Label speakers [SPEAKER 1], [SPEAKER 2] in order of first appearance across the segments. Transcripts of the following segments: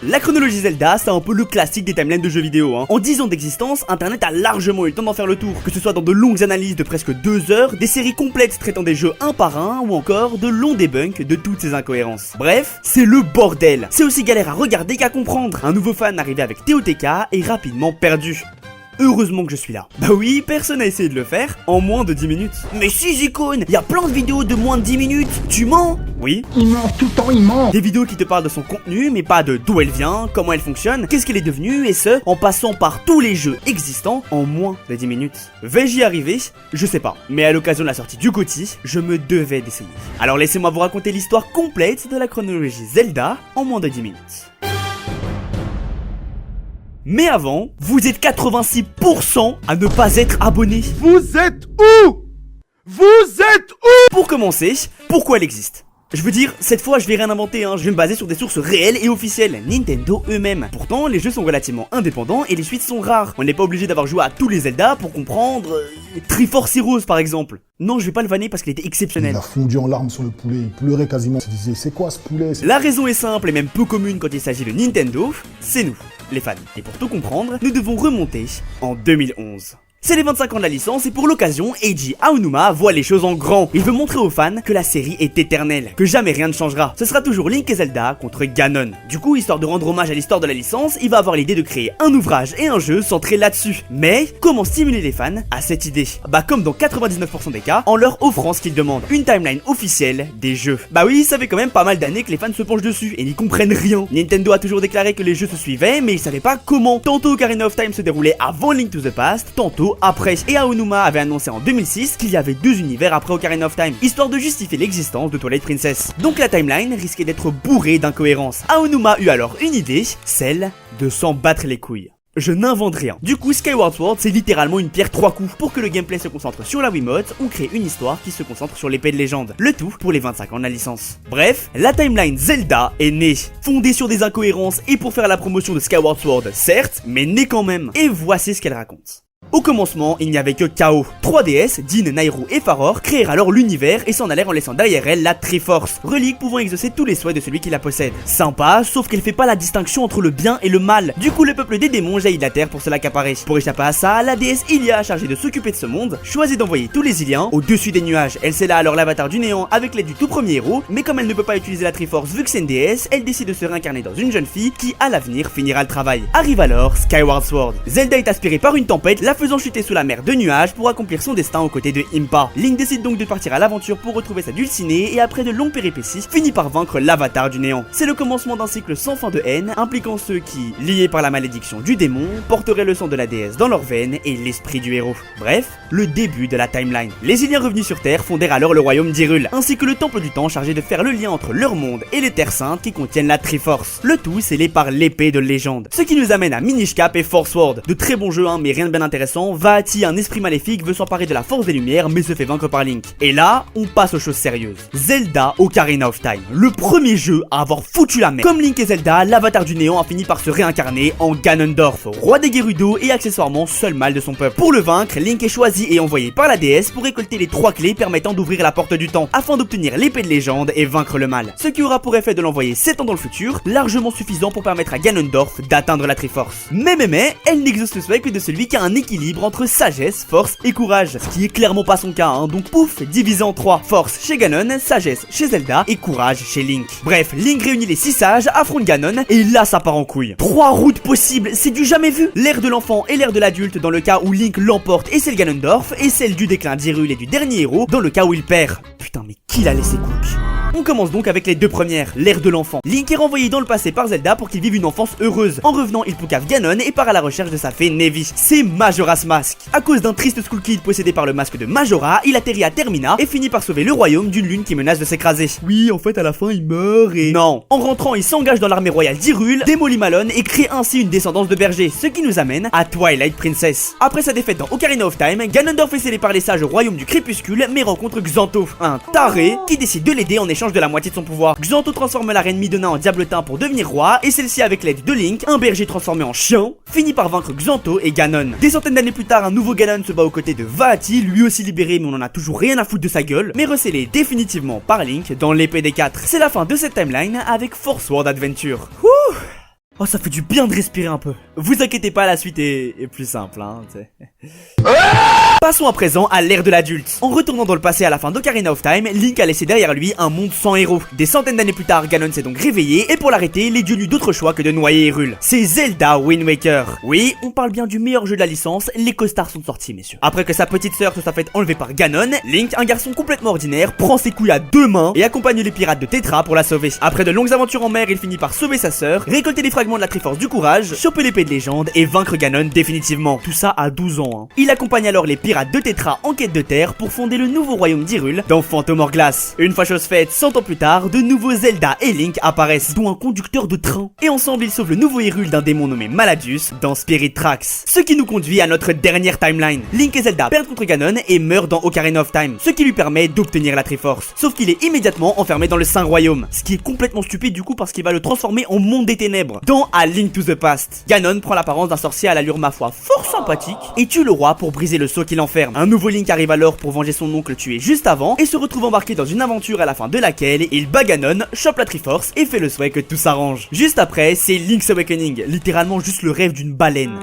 [SPEAKER 1] La chronologie Zelda, c'est un peu le classique des timelines de jeux vidéo. En 10 ans d'existence, internet a largement eu le temps d'en faire le tour. Que ce soit dans de longues analyses de presque 2 heures, des séries complètes traitant des jeux un par un, ou encore de longs debunks de toutes ces incohérences. Bref, c'est le bordel. C'est aussi galère à regarder qu'à comprendre. Un nouveau fan arrivé avec TOTK est rapidement perdu. Heureusement que je suis là. Bah oui, personne n'a essayé de le faire en moins de 10 minutes. Mais si Zicone, y a plein de vidéos de moins de 10 minutes. Tu mens? Oui.
[SPEAKER 2] Il ment tout le temps, il ment.
[SPEAKER 1] Des vidéos qui te parlent de son contenu, mais pas de d'où elle vient, comment elle fonctionne, qu'est-ce qu'elle est devenue, et ce, en passant par tous les jeux existants en moins de 10 minutes. Vais-je y arriver? Je sais pas. Mais à l'occasion de la sortie du GOTY, je me devais d'essayer. Alors laissez-moi vous raconter l'histoire complète de la chronologie Zelda en moins de 10 minutes. Mais avant, vous êtes 86% à ne pas être abonné.
[SPEAKER 2] Vous êtes où? Vous êtes où?
[SPEAKER 1] Pour commencer, pourquoi elle existe? Je veux dire, cette fois je vais rien inventer, je vais me baser sur des sources réelles et officielles, Nintendo eux-mêmes. Pourtant, les jeux sont relativement indépendants et les suites sont rares. On n'est pas obligé d'avoir joué à tous les Zelda pour comprendre... Triforce Heroes par exemple. Non, je vais pas le vanner parce qu'il était exceptionnel.
[SPEAKER 3] Il a fondu en larmes sur le poulet, il pleurait quasiment. Il se disait, c'est quoi ce poulet?
[SPEAKER 1] La raison est simple et même peu commune quand il s'agit de Nintendo, c'est nous, les fans. Et pour tout comprendre, nous devons remonter en 2011. C'est les 25 ans de la licence et pour l'occasion, Eiji Aonuma voit les choses en grand. Il veut montrer aux fans que la série est éternelle, que jamais rien ne changera. Ce sera toujours Link et Zelda contre Ganon. Du coup, histoire de rendre hommage à l'histoire de la licence, il va avoir l'idée de créer un ouvrage et un jeu centré là-dessus. Mais, comment stimuler les fans à cette idée? Bah comme dans 99% des cas, en leur offrant ce qu'ils demandent, une timeline officielle des jeux. Bah oui, ça fait quand même pas mal d'années que les fans se penchent dessus et n'y comprennent rien. Nintendo a toujours déclaré que les jeux se suivaient, mais ils savaient pas comment. Tantôt Ocarina of Time se déroulait avant Link to the Past, tantôt après. Et Aonuma avait annoncé en 2006 qu'il y avait 2 univers après Ocarina of Time, histoire de justifier l'existence de Twilight Princess. Donc la timeline risquait d'être bourrée d'incohérences. Aonuma eut alors une idée, celle de s'en battre les couilles. Je n'invente rien. Du coup, Skyward Sword, c'est littéralement une pierre 3 coups. Pour que le gameplay se concentre sur la Wiimote, on crée une histoire qui se concentre sur l'épée de légende. Le tout pour les 25 ans de la licence. Bref, la timeline Zelda est née. Fondée sur des incohérences et pour faire la promotion de Skyward Sword, certes, mais née quand même. Et voici ce qu'elle raconte. Au commencement, il n'y avait que Chaos. 3DS, Din, Nayru et Faror créèrent alors l'univers et s'en allèrent en laissant derrière elle la Triforce, relique pouvant exaucer tous les souhaits de celui qui la possède. Sympa, sauf qu'elle fait pas la distinction entre le bien et le mal. Du coup, le peuple des démons jaillit de la terre pour se l'accaparer. Pour échapper à ça, la déesse Hylia, chargée de s'occuper de ce monde, choisit d'envoyer tous les Hyliens au-dessus des nuages. Elle scella alors l'avatar du néant avec l'aide du tout premier héros, mais comme elle ne peut pas utiliser la Triforce vu que c'est une déesse, elle décide de se réincarner dans une jeune fille qui, à l'avenir, finira le travail. Arrive alors Skyward Sword. Zelda est aspirée par une tempête, la faisant chuter sous la mer de nuages pour accomplir son destin aux côtés de Impa. Link décide donc de partir à l'aventure pour retrouver sa dulcinée et après de longues péripéties, finit par vaincre l'avatar du néant. C'est le commencement d'un cycle sans fin de haine, impliquant ceux qui, liés par la malédiction du démon, porteraient le sang de la déesse dans leurs veines et l'esprit du héros. Bref, le début de la timeline. Les Hyliens revenus sur Terre fondèrent alors le royaume d'Hyrule, ainsi que le temple du temps chargé de faire le lien entre leur monde et les terres saintes qui contiennent la Triforce. Le tout scellé par l'épée de légende. Ce qui nous amène à Minish Cap et Force World. De très bons jeux, mais rien de bien intéressant. Vaati, un esprit maléfique, veut s'emparer de la force des lumières mais se fait vaincre par Link. Et là, on passe aux choses sérieuses. Zelda Ocarina of Time, le premier jeu à avoir foutu la merde. Comme Link et Zelda, l'avatar du néant a fini par se réincarner en Ganondorf, roi des Gerudo et accessoirement seul mâle de son peuple. Pour le vaincre, Link est choisi et envoyé par la déesse pour récolter les 3 clés permettant d'ouvrir la porte du temps, afin d'obtenir l'épée de légende et vaincre le mal. Ce qui aura pour effet de l'envoyer 7 ans dans le futur, largement suffisant pour permettre à Ganondorf d'atteindre la Triforce. Mais, elle n'exauce le souhait que de celui qui a un équilibre entre sagesse, force et courage, ce qui est clairement pas son cas, donc pouf, divisé en 3, force chez Ganon, sagesse chez Zelda et courage chez Link. Bref, Link réunit les 6 sages, affronte Ganon, et là ça part en couille. 3 routes possibles, c'est du jamais vu. L'ère de l'enfant et l'ère de l'adulte dans le cas où Link l'emporte et c'est le Ganondorf, et celle du déclin d'Hyrule et du dernier héros dans le cas où il perd. Putain, mais qui l'a laissé Cook? On commence donc avec les deux premières, l'ère de l'enfant. Link est renvoyé dans le passé par Zelda pour qu'il vive une enfance heureuse. En revenant, il poucave Ganon et part à la recherche de sa fée Nevi. C'est Majora's Mask. À cause d'un triste Skull Kid possédé par le masque de Majora, il atterrit à Termina et finit par sauver le royaume d'une lune qui menace de s'écraser. Oui, en fait, à la fin, il meurt et... Non. En rentrant, il s'engage dans l'armée royale d'Hyrule, démolit Malone et crée ainsi une descendance de bergers, ce qui nous amène à Twilight Princess. Après sa défaite dans Ocarina of Time, Ganondorf est scellé par les sages au royaume du crépuscule, mais rencontre Xanto, un taré qui décide de l'aider en échange de la moitié de son pouvoir. Xanto transforme la reine Midona en diabletin pour devenir roi, et celle-ci avec l'aide de Link, un berger transformé en chien, finit par vaincre Xanto et Ganon. Des centaines d'années plus tard, un nouveau Ganon se bat aux côtés de Vaati, lui aussi libéré mais on en a toujours rien à foutre de sa gueule, mais recellé définitivement par Link dans l'épée des 4. C'est la fin de cette timeline avec Force World Adventure. Ouh. Oh, ça fait du bien de respirer un peu. Vous inquiétez pas, la suite est plus simple, hein, t'sais. Passons à présent à l'ère de l'adulte. En retournant dans le passé à la fin d'Ocarina of Time, Link a laissé derrière lui un monde sans héros. Des centaines d'années plus tard, Ganon s'est donc réveillé, et pour l'arrêter, les dieux n'eurent d'autre choix que de noyer Hyrule. C'est Zelda Wind Waker. Oui, on parle bien du meilleur jeu de la licence, les costards sont sortis, messieurs. Après que sa petite sœur se soit faite enlever par Ganon, Link, un garçon complètement ordinaire, prend ses couilles à deux mains et accompagne les pirates de Tetra pour la sauver. Après de longues aventures en mer, il finit par sauver sa sœur, récolter les fragments de la Triforce du courage, choper l'épée de légende et vaincre Ganon définitivement. Tout ça à 12 ans, hein. Il accompagne alors les pirates de Tetra en quête de terre pour fonder le nouveau royaume d'Hyrule dans Phantom Hourglass. Une fois chose faite, 100 ans plus tard, de nouveaux Zelda et Link apparaissent, dont un conducteur de train. Et ensemble, ils sauvent le nouveau Hyrule d'un démon nommé Maladius dans Spirit Tracks. Ce qui nous conduit à notre dernière timeline. Link et Zelda perdent contre Ganon et meurent dans Ocarina of Time, ce qui lui permet d'obtenir la Triforce. Sauf qu'il est immédiatement enfermé dans le Saint Royaume, ce qui est complètement stupide du coup parce qu'il va le transformer en monde des ténèbres. Dans A Link to the Past, Ganon prend l'apparence d'un sorcier à l'allure ma foi fort sympathique et tue le roi pour briser le sceau qui l'enferme. Un nouveau Link arrive alors pour venger son oncle tué juste avant et se retrouve embarqué dans une aventure à la fin de laquelle il bat Ganon, chope la Triforce et fait le souhait que tout s'arrange. Juste après, c'est Link's Awakening, littéralement juste le rêve d'une baleine.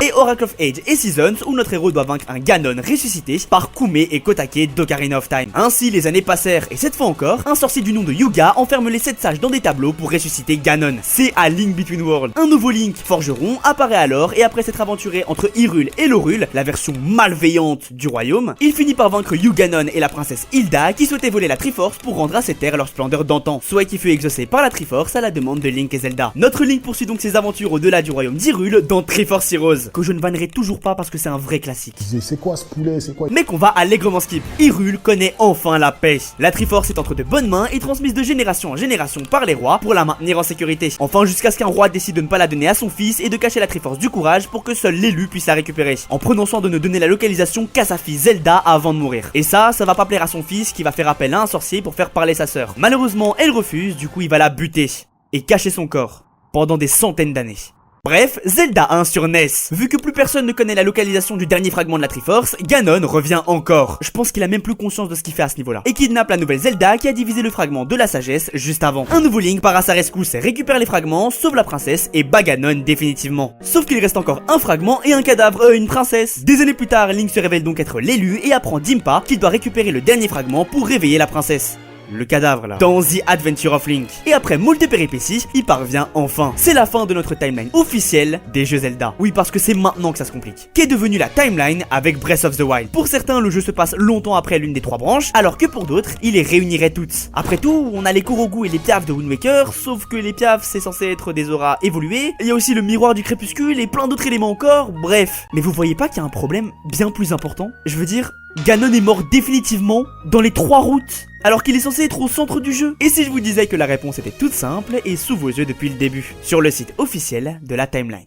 [SPEAKER 1] Et Oracle of Age et Seasons où notre héros doit vaincre un Ganon ressuscité par Koume et Kotake d'Ocarina of Time. Ainsi les années passèrent et cette fois encore, un sorcier du nom de Yuga enferme les 7 sages dans des tableaux pour ressusciter Ganon. C'est à Link Between Worlds. Un nouveau Link, forgeron, apparaît alors et après s'être aventuré entre Hyrule et Lorule, la version malveillante du royaume, il finit par vaincre Yuganon et la princesse Hilda qui souhaitaient voler la Triforce pour rendre à ces terres leur splendeur d'antan. Souhait qui fut exaucé par la Triforce à la demande de Link et Zelda. Notre Link poursuit donc ses aventures au-delà du royaume d'Hyrule dans Triforce Heroes, que je ne vannerai toujours pas parce que c'est un vrai classique.
[SPEAKER 3] C'est quoi ce poulet? C'est quoi?
[SPEAKER 1] Mais qu'on va allègrement skip. Hyrule connaît enfin la paix. La Triforce est entre de bonnes mains et transmise de génération en génération par les rois pour la maintenir en sécurité. Enfin jusqu'à ce qu'un roi décide de ne pas la donner à son fils et de cacher la Triforce du courage pour que seul l'élu puisse la récupérer, en prenant soin de ne donner la localisation qu'à sa fille Zelda avant de mourir. Et ça va pas plaire à son fils qui va faire appel à un sorcier pour faire parler sa sœur. Malheureusement elle refuse, du coup il va la buter et cacher son corps pendant des centaines d'années. Bref, Zelda 1 sur NES. Vu que plus personne ne connaît la localisation du dernier fragment de la Triforce, Ganon revient encore. Je pense qu'il a même plus conscience de ce qu'il fait à ce niveau-là. Et kidnappe la nouvelle Zelda qui a divisé le fragment de la sagesse juste avant. Un nouveau Link part à sa rescousse, récupère les fragments, sauve la princesse et bat Ganon définitivement. Sauf qu'il reste encore un fragment et un cadavre, une princesse. Des années plus tard, Link se révèle donc être l'élu et apprend d'Impa qu'il doit récupérer le dernier fragment pour réveiller la princesse. Le cadavre là, dans The Adventure of Link. Et après moult péripéties, il parvient enfin. C'est la fin de notre timeline officielle des jeux Zelda. Oui, parce que c'est maintenant que ça se complique. Qu'est devenue la timeline avec Breath of the Wild? Pour certains, le jeu se passe longtemps après l'une des 3 branches, alors que pour d'autres, il les réunirait toutes. Après tout, on a les Korogu et les Piaf de Wind Waker, sauf que les Piaf c'est censé être des auras évoluées. Il y a aussi le miroir du crépuscule et plein d'autres éléments encore, bref. Mais vous voyez pas qu'il y a un problème bien plus important? Je veux dire, Ganon est mort définitivement dans les 3 routes, alors qu'il est censé être au centre du jeu. Et si je vous disais que la réponse était toute simple et sous vos yeux depuis le début, sur le site officiel de la timeline.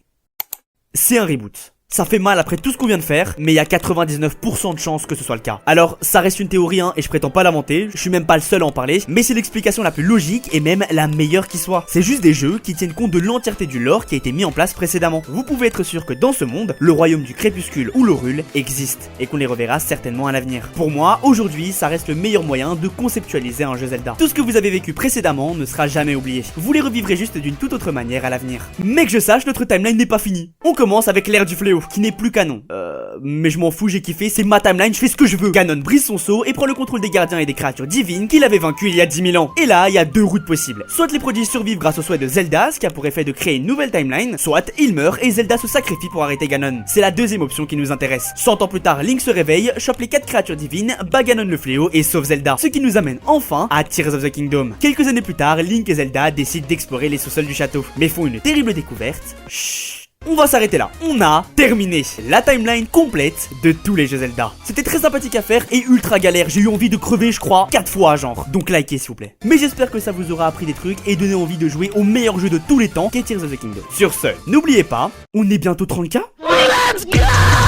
[SPEAKER 1] C'est un reboot. Ça fait mal après tout ce qu'on vient de faire, mais il y a 99% de chances que ce soit le cas. Alors, ça reste une théorie, hein, et je prétends pas l'inventer, je suis même pas le seul à en parler, mais c'est l'explication la plus logique et même la meilleure qui soit. C'est juste des jeux qui tiennent compte de l'entièreté du lore qui a été mis en place précédemment. Vous pouvez être sûr que dans ce monde, le royaume du crépuscule ou Lorule existe, et qu'on les reverra certainement à l'avenir. Pour moi, aujourd'hui, ça reste le meilleur moyen de conceptualiser un jeu Zelda. Tout ce que vous avez vécu précédemment ne sera jamais oublié. Vous les revivrez juste d'une toute autre manière à l'avenir. Mais que je sache, notre timeline n'est pas finie. On commence avec l'ère du fléau, qui n'est plus canon. Mais je m'en fous, j'ai kiffé, c'est ma timeline, je fais ce que je veux. Ganon brise son sceau et prend le contrôle des gardiens et des créatures divines qu'il avait vaincus il y a 10 000 ans. Et là, il y a 2 routes possibles. Soit les prodiges survivent grâce au souhait de Zelda, ce qui a pour effet de créer une nouvelle timeline, soit il meurt et Zelda se sacrifie pour arrêter Ganon. C'est la deuxième option qui nous intéresse. 100 ans plus tard, Link se réveille, chope les 4 créatures divines, bat Ganon le fléau et sauve Zelda. Ce qui nous amène enfin à Tears of the Kingdom. Quelques années plus tard, Link et Zelda décident d'explorer les sous-sols du château, mais font une terrible découverte. Chut. On va s'arrêter là. On a terminé la timeline complète de tous les jeux Zelda. C'était très sympathique à faire et ultra galère. J'ai eu envie de crever, je crois, 4 fois genre. Donc likez s'il vous plaît. Mais j'espère que ça vous aura appris des trucs et donné envie de jouer au meilleur jeu de tous les temps qu'est Tears of the Kingdom. Sur ce, n'oubliez pas, on est bientôt 30K.
[SPEAKER 2] Let's go!